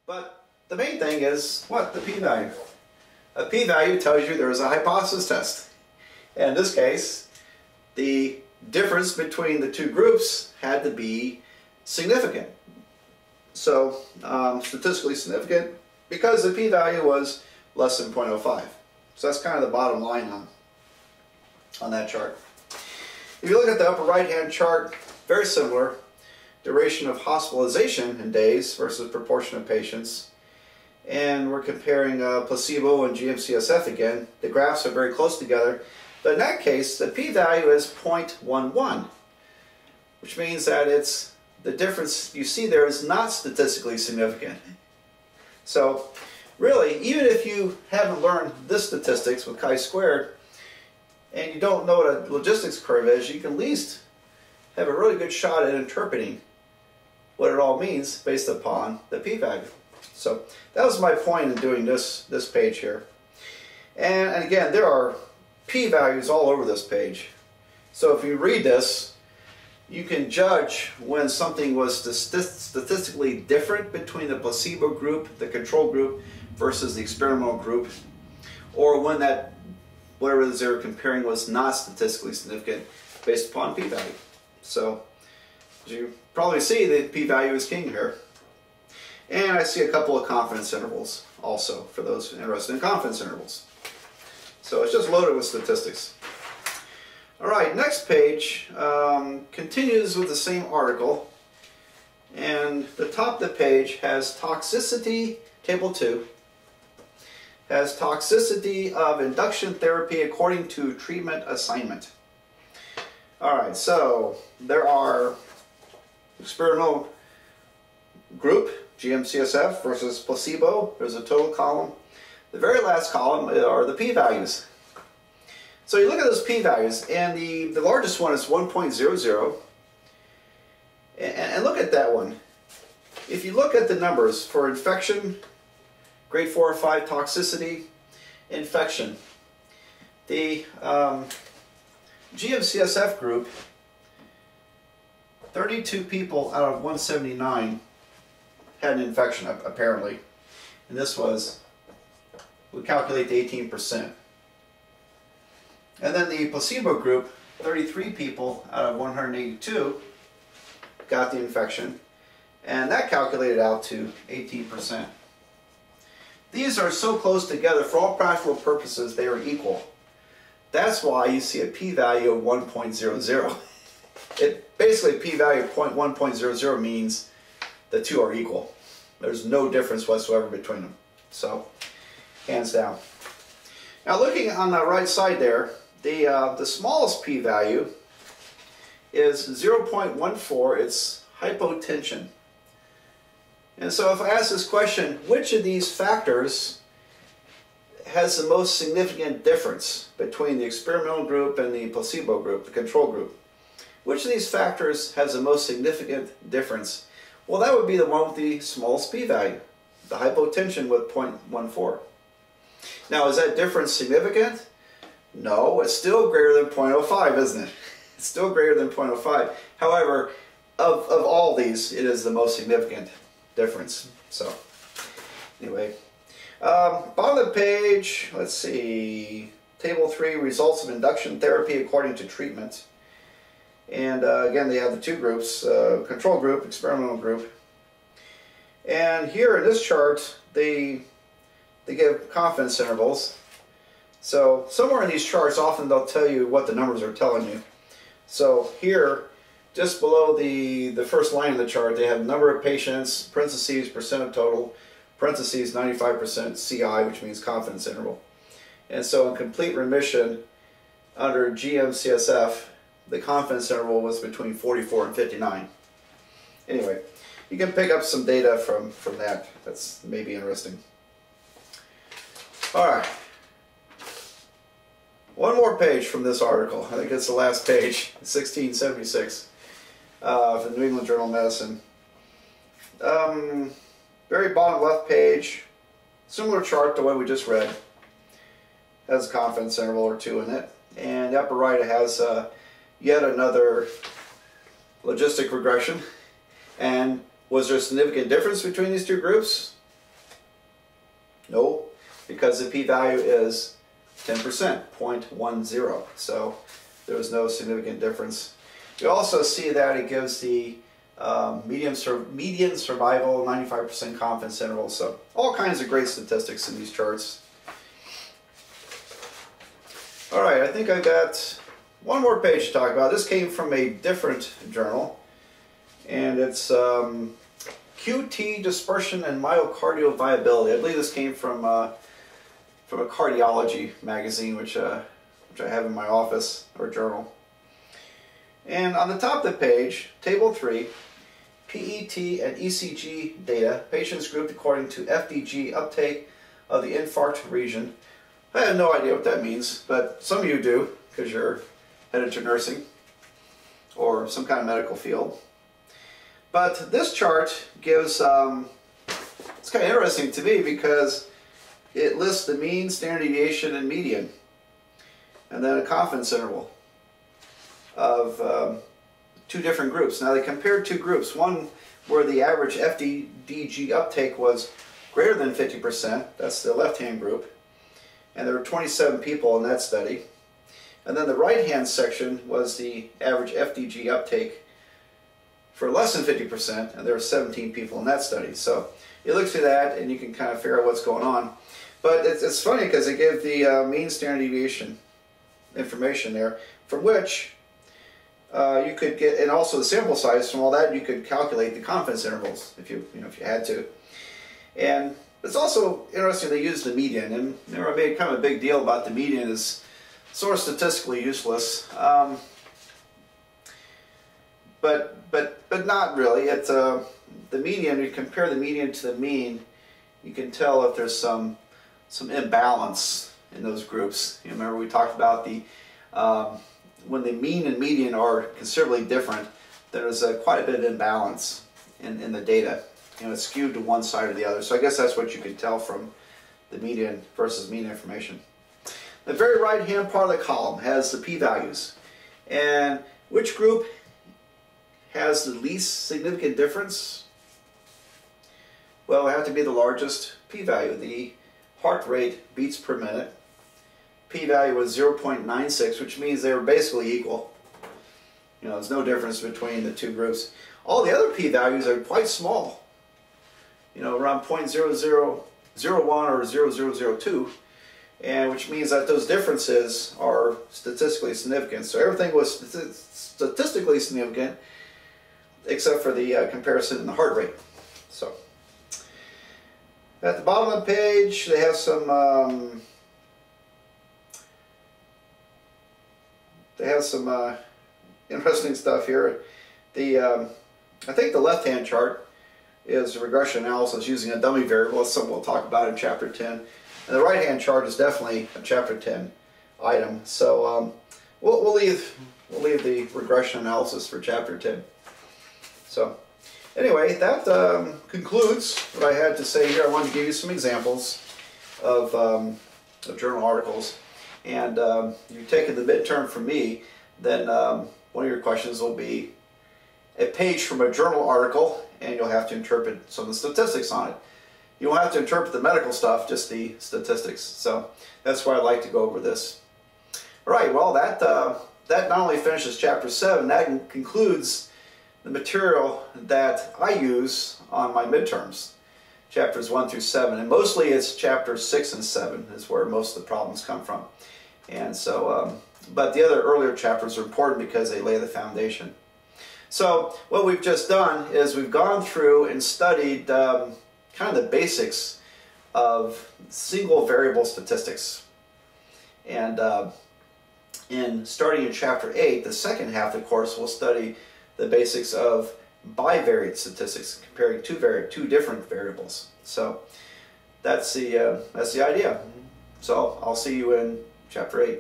But the main thing is what? The p-value. A p-value tells you there is a hypothesis test. And in this case, the difference between the two groups had to be significant. So, statistically significant because the p-value was less than 0.05. So that's kind of the bottom line on that chart. If you look at the upper right-hand chart, very similar. Duration of hospitalization in days versus proportion of patients. And we're comparing placebo and GM-CSF again. The graphs are very close together. But in that case, the p-value is 0.11, which means that the difference you see there is not statistically significant. So really, even if you haven't learned this statistics with chi-squared, and you don't know what a logistics curve is, you can at least have a really good shot at interpreting what it all means based upon the p-value. So that was my point in doing this page here. And again, there are p-values all over this page. So if you read this, you can judge when something was statistically different between the placebo group, the control group, versus the experimental group, or when that whatever it is they were comparing was not statistically significant based upon p-value. So as you probably see, the p-value is king here. And I see a couple of confidence intervals also for those interested in confidence intervals. So it's just loaded with statistics. Alright, next page continues with the same article. And the top of the page has toxicity, table 2, has toxicity of induction therapy according to treatment assignment. Alright, so there are experimental group, GM-CSF versus placebo. There's a total column. The very last column are the p-values. So you look at those p-values, and the largest one is 1.00. And look at that one. If you look at the numbers for infection, grade 4 or 5 toxicity, infection, the GM-CSF group, 32 people out of 179 had an infection, apparently. And this was, we calculate the 18%. And then the placebo group, 33 people out of 182 got the infection. And that calculated out to 18%. These are so close together, for all practical purposes, they are equal. That's why you see a p-value of 1.00. Basically, p-value of 1.00 means the two are equal. There's no difference whatsoever between them. So, hands down. Now, looking on the right side there, the smallest p-value is 0.14. It's hypotension. And so if I ask this question, which of these factors has the most significant difference between the experimental group and the placebo group, the control group? Which of these factors has the most significant difference? Well, that would be the one with the smallest p-value, the hypotension with 0.14. Now, is that difference significant? No, it's still greater than 0.05, isn't it? It's still greater than 0.05. However, of all these, it is the most significant difference. So, anyway, bottom of the page, let's see, table 3, results of induction therapy according to treatment. And again, they have the two groups, control group, experimental group. And here in this chart, they give confidence intervals. So somewhere in these charts, often they'll tell you what the numbers are telling you. So here, just below the first line of the chart, they have number of patients, parentheses, percent of total, parentheses, 95% CI, which means confidence interval. And so in complete remission, under GM-CSF, the confidence interval was between 44 and 59. Anyway, you can pick up some data from that. That's maybe interesting. All right. One more page from this article. I think it's the last page, 1676, for the New England Journal of Medicine. Very bottom left page, similar chart to what we just read. Has a confidence interval or two in it. And the upper right, it has yet another logistic regression. And was there a significant difference between these two groups? No, because the p-value is 10%, 0.10. So there was no significant difference. You also see that it gives the median survival, 95% confidence interval. So all kinds of great statistics in these charts. All right, I think I got one more page to talk about. This came from a different journal, and it's QT dispersion and myocardial viability. I believe this came from a cardiology magazine, which I have in my office, or journal. And on the top of the page, Table 3, PET and ECG data, patients grouped according to FDG uptake of the infarct region. I have no idea what that means, but some of you do, because you're headed to nursing or some kind of medical field. But this chart gives, it's kind of interesting to me because it lists the mean, standard deviation, and median, and then a confidence interval of two different groups. Now they compared two groups, one where the average FDG uptake was greater than 50%, that's the left-hand group, and there were 27 people in that study. And then the right-hand section was the average FDG uptake for less than 50%, and there were 17 people in that study. So you look through that and you can kind of figure out what's going on. But it's funny because they give the mean standard deviation information there, from which you could get, and also the sample size. From all that, you could calculate the confidence intervals if you had to. And it's also interesting they use the median, and they made kind of a big deal about the median is sort of statistically useless, but not really. It's the median. You compare the median to the mean, you can tell if there's some imbalance in those groups. You remember we talked about the when the mean and median are considerably different, there's quite a bit of imbalance in the data. It's skewed to one side or the other. So I guess that's what you can tell from the median versus mean information. The very right-hand part of the column has the p-values. And which group has the least significant difference? Well, it have to be the largest p-value. The heart rate beats per minute. P-value was 0.96, which means they were basically equal. There's no difference between the two groups. All the other p-values are quite small. Around 0.0001 or 0.0002, and which means that those differences are statistically significant. So everything was statistically significant except for the comparison in the heart rate. So at the bottom of the page, they have some interesting stuff here. I think the left-hand chart is regression analysis using a dummy variable. That's something we'll talk about in Chapter 10. And the right-hand chart is definitely a Chapter 10 item. So we'll leave the regression analysis for Chapter 10. So anyway, that concludes what I had to say here. I wanted to give you some examples of journal articles. And you've taken the midterm from me, then one of your questions will be a page from a journal article, and you'll have to interpret some of the statistics on it. You won't have to interpret the medical stuff, just the statistics. So that's why I like to go over this. All right, well, that not only finishes Chapter 7, that concludes the material that I use on my midterms, Chapters 1 through 7. And mostly it's Chapters 6 and 7 is where most of the problems come from. And so, but the other earlier chapters are important because they lay the foundation. So what we've just done is we've gone through and studied kind of the basics of single variable statistics. And starting in Chapter 8, the second half of the course, we'll study the basics of bivariate statistics, comparing two different variables. So that's the idea. So I'll see you in Chapter 8.